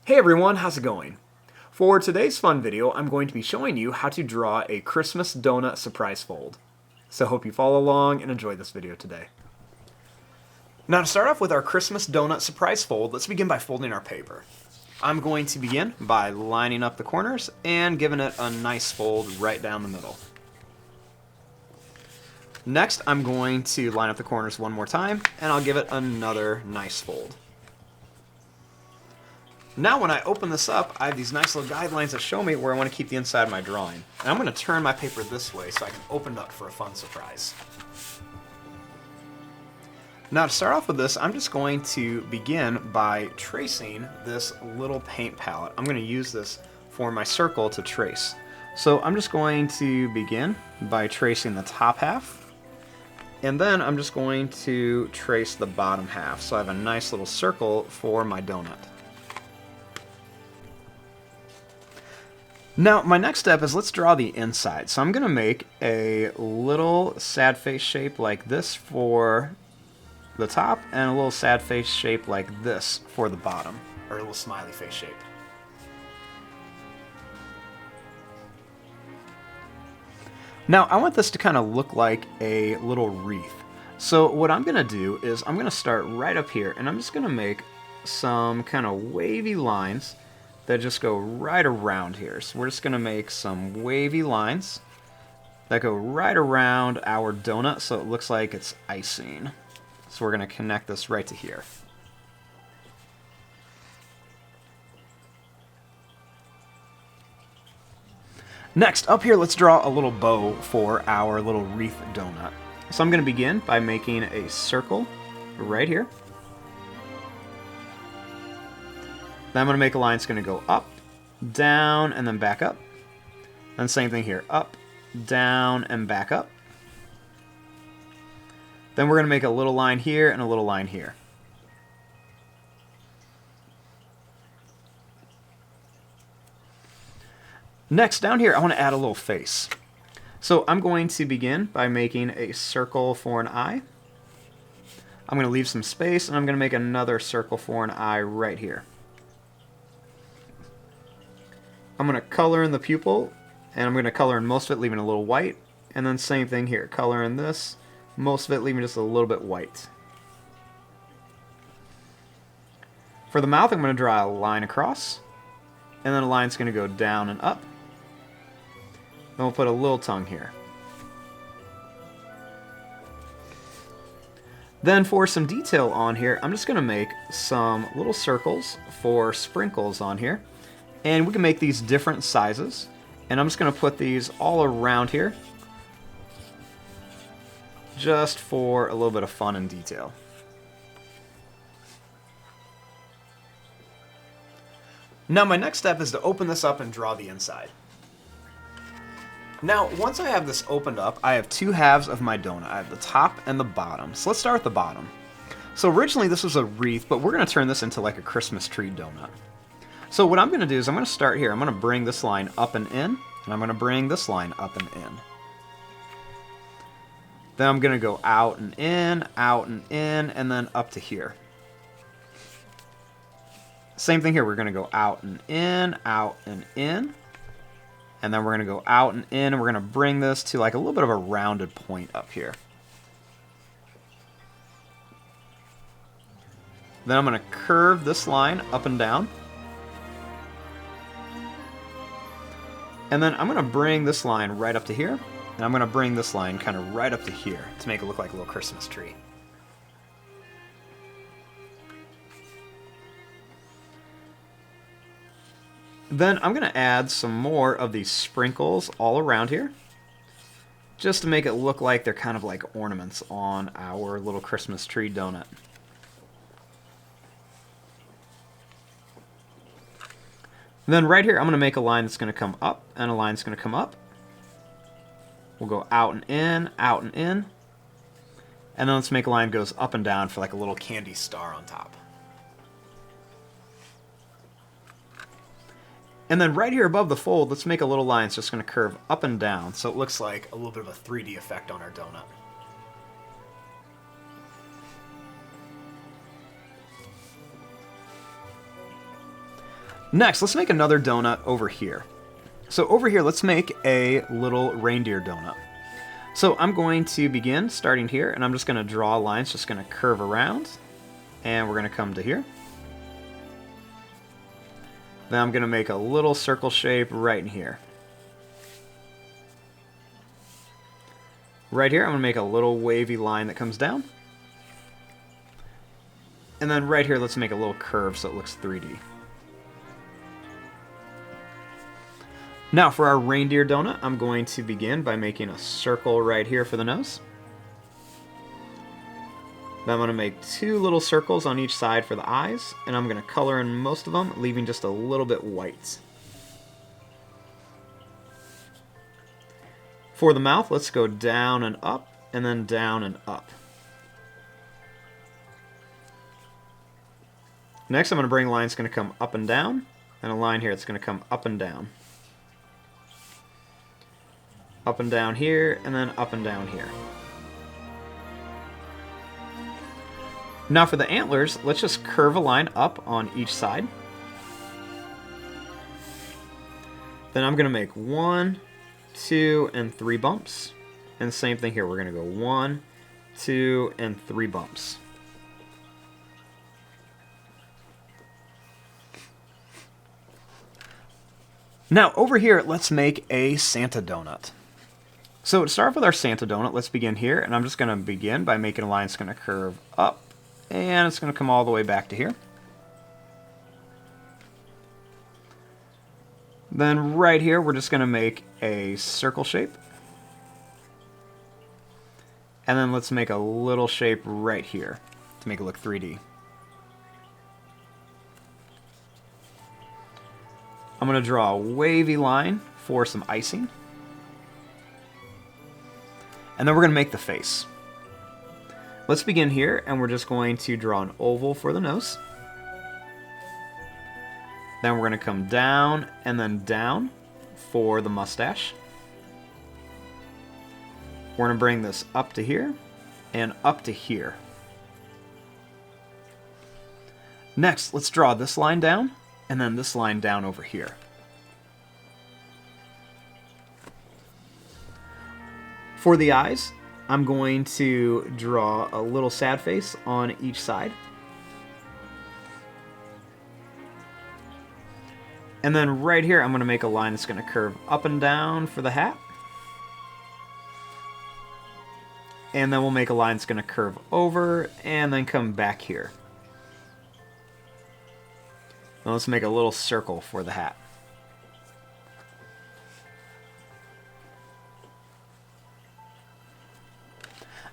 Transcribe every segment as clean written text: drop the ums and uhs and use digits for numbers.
Hey everyone, how's it going? For today's fun video, I'm going to be showing you how to draw a Christmas donut surprise fold. So hope you follow along and enjoy this video today. Now to start off with our Christmas donut surprise fold, let's begin by folding our paper. I'm going to begin by lining up the corners and giving it a nice fold right down the middle. Next, I'm going to line up the corners one more time, and I'll give it another nice fold. Now when I open this up, I have these nice little guidelines that show me where I want to keep the inside of my drawing. And I'm going to turn my paper this way so I can open it up for a fun surprise. Now to start off with this, I'm just going to begin by tracing this little paint palette. I'm going to use this for my circle to trace. So I'm just going to begin by tracing the top half, and then I'm just going to trace the bottom half. So I have a nice little circle for my donut. Now, my next step is let's draw the inside. So I'm going to make a little sad face shape like this for the top, and a little sad face shape like this for the bottom, or a little smiley face shape. Now, I want this to kind of look like a little wreath. So what I'm going to do is I'm going to start right up here, and I'm just going to make some kind of wavy lines that just go right around here. So we're just going to make some wavy lines that go right around our donut so it looks like it's icing. So we're going to connect this right to here. Next, up here, let's draw a little bow for our little wreath donut. So I'm going to begin by making a circle right here. Then I'm going to make a line that's going to go up, down, and then back up. Then same thing here, up, down, and back up. Then we're going to make a little line here and a little line here. Next, down here, I want to add a little face. So I'm going to begin by making a circle for an eye. I'm going to leave some space, and I'm going to make another circle for an eye right here. I'm going to color in the pupil, and I'm going to color in most of it, leaving a little white. And then same thing here, color in this, most of it leaving just a little bit white. For the mouth, I'm going to draw a line across, and then a line's going to go down and up. Then we'll put a little tongue here. Then for some detail on here, I'm just going to make some little circles for sprinkles on here. And we can make these different sizes. And I'm just going to put these all around here, just for a little bit of fun and detail. Now my next step is to open this up and draw the inside. Now, once I have this opened up, I have two halves of my donut. I have the top and the bottom. So let's start with the bottom. So originally this was a wreath, but we're going to turn this into like a Christmas tree donut. So what I'm going to do is I'm going to start here. I'm going to bring this line up and in, and I'm going to bring this line up and in. Then I'm going to go out and in, and then up to here. Same thing here. We're going to go out and in, and then we're going to go out and in, and we're going to bring this to like a little bit of a rounded point up here. Then I'm going to curve this line up and down. And then I'm going to bring this line right up to here, and I'm going to bring this line kind of right up to here to make it look like a little Christmas tree. Then I'm going to add some more of these sprinkles all around here, just to make it look like they're kind of like ornaments on our little Christmas tree donut. Then right here, I'm going to make a line that's going to come up, and a line that's going to come up. We'll go out and in, and then let's make a line that goes up and down for like a little candy star on top. And then right here above the fold, let's make a little line that's just going to curve up and down, so it looks like a little bit of a 3D effect on our donut. Next, let's make another donut over here. So over here, let's make a little reindeer donut. So I'm going to begin starting here, and I'm just going to draw lines, just going to curve around, and we're going to come to here. Then I'm going to make a little circle shape right in here. Right here, I'm going to make a little wavy line that comes down. And then right here, let's make a little curve so it looks 3D. Now for our reindeer donut, I'm going to begin by making a circle right here for the nose. Then I'm going to make 2 little circles on each side for the eyes, and I'm going to color in most of them, leaving just a little bit white. For the mouth, let's go down and up, and then down and up. Next, I'm going to bring a line that's going to come up and down, and a line here that's going to come up and down. Up and down here, and then up and down here. Now for the antlers, let's just curve a line up on each side. Then I'm going to make 1, 2, and 3 bumps. And same thing here, we're going to go 1, 2, and 3 bumps. Now over here, let's make a Santa donut. So to start off with our Santa donut, let's begin here, and I'm just going to begin by making a line that's going to curve up, and it's going to come all the way back to here. Then right here, we're just going to make a circle shape. And then let's make a little shape right here to make it look 3D. I'm going to draw a wavy line for some icing. And then we're going to make the face. Let's begin here, and we're just going to draw an oval for the nose. Then we're going to come down and then down for the mustache. We're going to bring this up to here and up to here. Next, let's draw this line down and then this line down over here. For the eyes, I'm going to draw a little sad face on each side. And then right here, I'm going to make a line that's going to curve up and down for the hat. And then we'll make a line that's going to curve over and then come back here. Now let's make a little circle for the hat.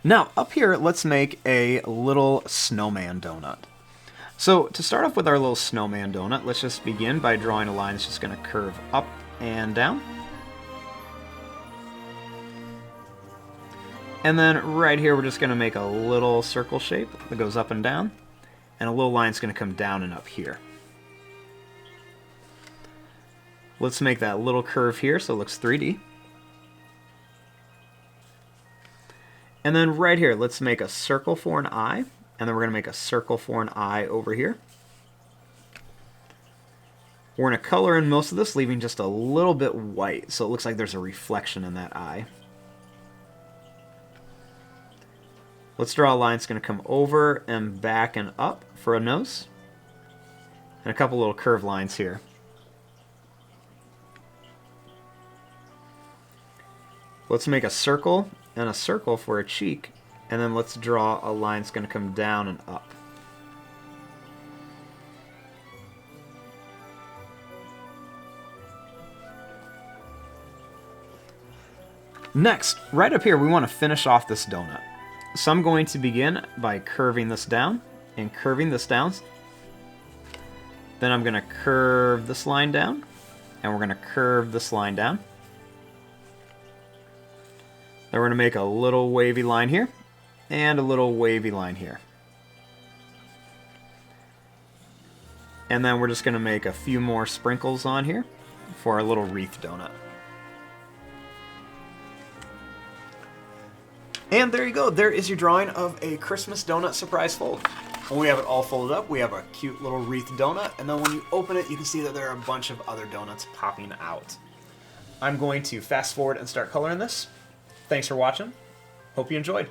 Now, up here, let's make a little snowman donut. So, to start off with our little snowman donut, let's just begin by drawing a line that's just going to curve up and down. And then right here, we're just going to make a little circle shape that goes up and down. And a little line that's going to come down and up here. Let's make that little curve here so it looks 3D. And then right here, let's make a circle for an eye. And then we're going to make a circle for an eye over here. We're going to color in most of this, leaving just a little bit white, so it looks like there's a reflection in that eye. Let's draw a line that's going to come over and back and up for a nose. And a couple little curved lines here. Let's make a circle and a circle for a cheek, and then let's draw a line that's going to come down and up. Next, right up here, we want to finish off this donut. So I'm going to begin by curving this down and curving this down. Then I'm going to curve this line down, and we're going to curve this line down. Then we're going to make a little wavy line here, and a little wavy line here. And then we're just going to make a few more sprinkles on here for our little wreath donut. And there you go. There is your drawing of a Christmas donut surprise fold. When we have it all folded up, we have a cute little wreath donut, and then when you open it, you can see that there are a bunch of other donuts popping out. I'm going to fast forward and start coloring this. Thanks for watching. Hope you enjoyed.